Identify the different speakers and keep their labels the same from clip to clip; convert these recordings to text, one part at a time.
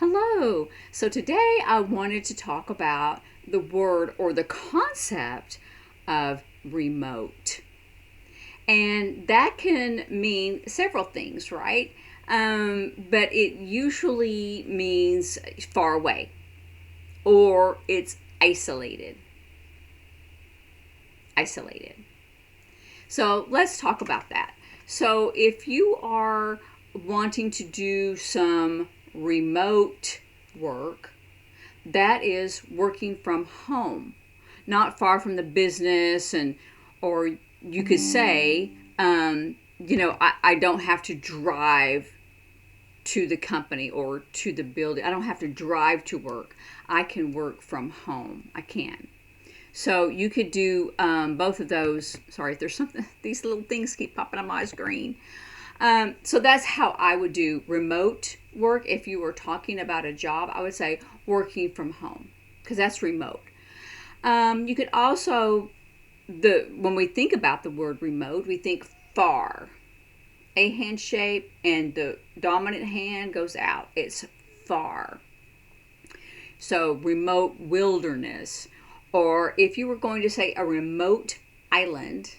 Speaker 1: Hello. So today I wanted to talk about the word or the concept of remote. And that can mean several things, right? But it usually means far away or it's isolated. Isolated. So let's talk about that. So if you are wanting to do some remote work, that is working from home, not far from the business, and or you could say, I don't have to drive to the company or to the building. I don't have to drive to work. I can work from home. I can. So you could do both of those. Sorry, if there's something, these little things keep popping on my screen. So that's how I would do remote work. If you were talking about a job, I would say working from home because that's remote. You could also, when we think about the word remote, we think far. A hand shape and the dominant hand goes out. It's far. So remote wilderness. Or if you were going to say a remote island,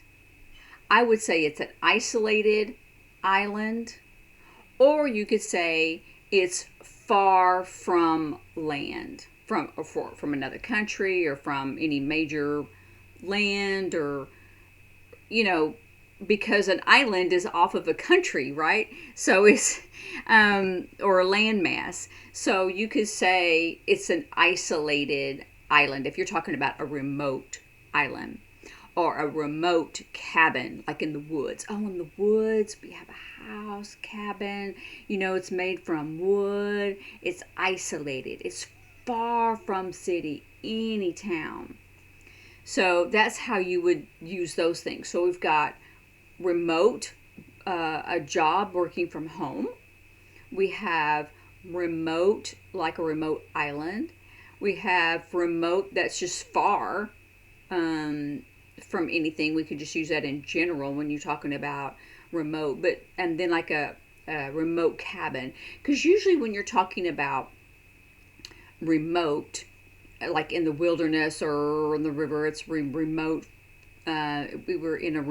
Speaker 1: I would say it's an isolated island. Or you could say it's far from land, from another country or from any major land, or you know because an island is off of a country, right? So it's or a landmass. So you could say it's an isolated island if you're talking about a remote island or a remote cabin, like in the woods. Oh, in the woods, we have a house, cabin. It's made from wood. It's isolated. It's far from city, any town. So that's how you would use those things. So we've got remote, a job working from home. We have remote, like a remote island. We have remote that's just far from anything. We could just use that in general when you're talking about remote. And then like a remote cabin. Because usually when you're talking about remote, like in the wilderness or in the river, it's remote. We were in a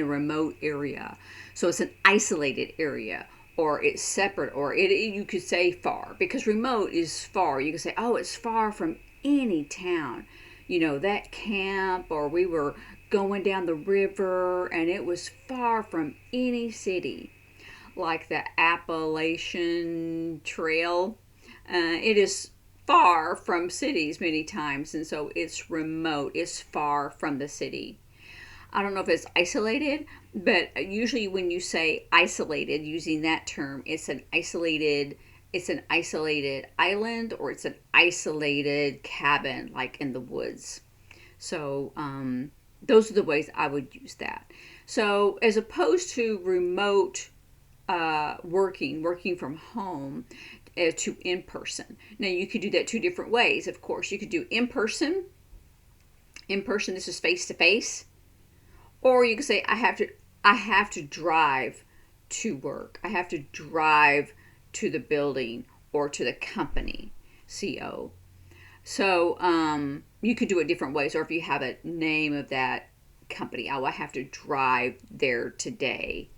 Speaker 1: remote area, so it's an isolated area, or it's separate, or you could say far, because remote is far. You could say, oh, it's far from any town. That camp, or we were going down the river and it was far from any city, like the Appalachian Trail. It is far from cities many times, and so it's remote. It's far from the city. I don't know if it's isolated, but usually when you say isolated using that term, it's an isolated island, or it's an isolated cabin, like in the woods. So those are the ways I would use that. So as opposed to remote working from home, to in person. Now you could do that two different ways. Of course, you could do in person. In person, this is face to face, or you could say I have to drive to work. I have to drive to the building or to the company. CO. So you could do it different ways, or if you have a name of that company, oh, I have to drive there today.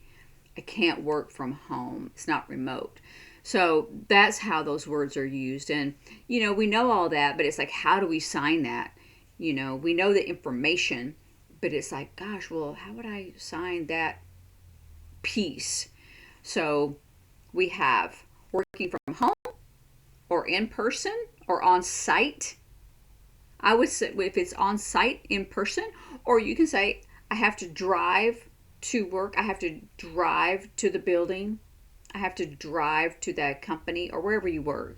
Speaker 1: I can't work from home. It's not remote. So that's how those words are used. And, we know all that, but it's like, how do we sign that? We know the information, but it's like, gosh, well, how would I sign that piece? So we have working from home, or in person, or on site. I would say if it's on site, in person, or you can say, I have to drive to work. I have to drive to the building. I have to drive to that company or wherever you work,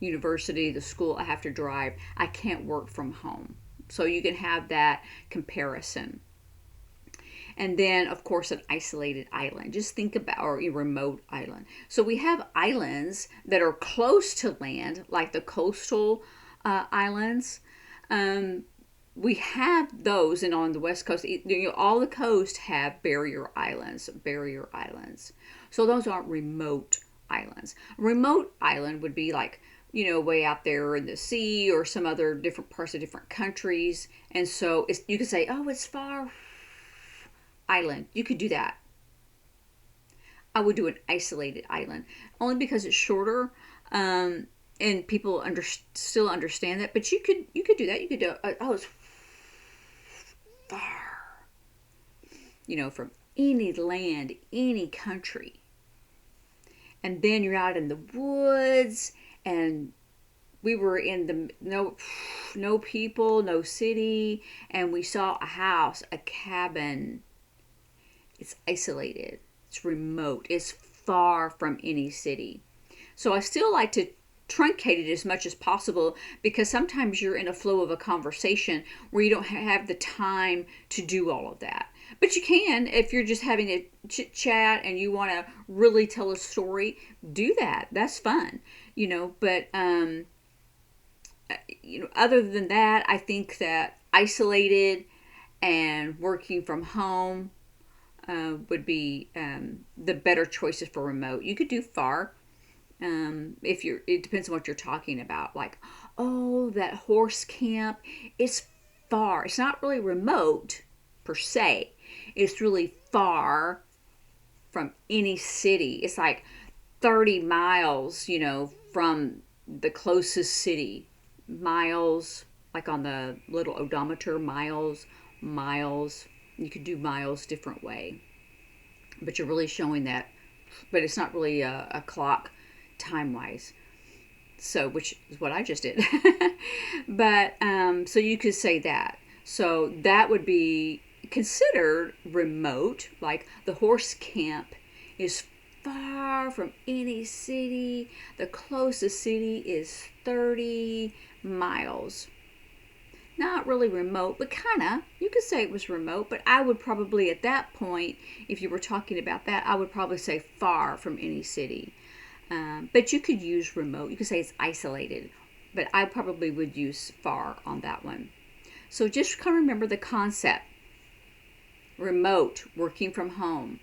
Speaker 1: university, the school. I have to drive. I can't work from home. So you can have that comparison. And then, of course, an isolated island. Just think about, or a remote island. So we have islands that are close to land, like the coastal islands. We have those, and on the west coast, all the coast have barrier islands. So those aren't remote islands. A remote island would be like, way out there in the sea or some other different parts of different countries. And so you could say, oh, it's far island. You could do that. I would do an isolated island only because it's shorter, and people still understand that. But you could do that. You could do, oh, it's far, from any land, any country. And then you're out in the woods, and we were in the no people, no city, and we saw a house, a cabin. It's isolated. It's remote. It's far from any city. So I still like to truncate it as much as possible, because sometimes you're in a flow of a conversation where you don't have the time to do all of that. But you can, if you're just having a chit chat and you want to really tell a story, do that. That's fun, But other than that, I think that isolated and working from home would be the better choices for remote. You could do far. It depends on what you're talking about. Like, oh, that horse camp is far. It's not really remote per se. It's really far from any city. It's like 30 miles, from the closest city. Miles, like on the little odometer, miles. You could do miles different way. But you're really showing that. But it's not really a clock time-wise. So, which is what I just did. But, so you could say that. So that would be considered remote. Like the horse camp is far from any city. The closest city is 30 miles. Not really remote, but kind of. You could say it was remote, but I would probably at that point, if you were talking about that, I would probably say far from any city. But you could use remote. You could say it's isolated, but I probably would use far on that one. So just kind of remember the concept. Remote, working from home.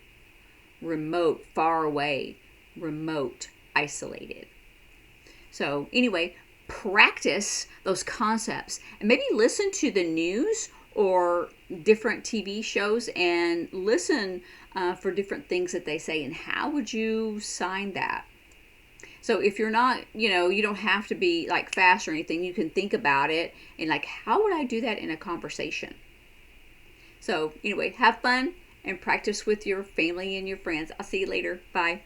Speaker 1: Remote, far away. Remote, isolated. So anyway, practice those concepts and maybe listen to the news or different TV shows and listen for different things that they say and how would you sign that. So if you're not, you don't have to be like fast or anything. You can think about it and like, how would I do that in a conversation? So anyway, have fun and practice with your family and your friends. I'll see you later. Bye.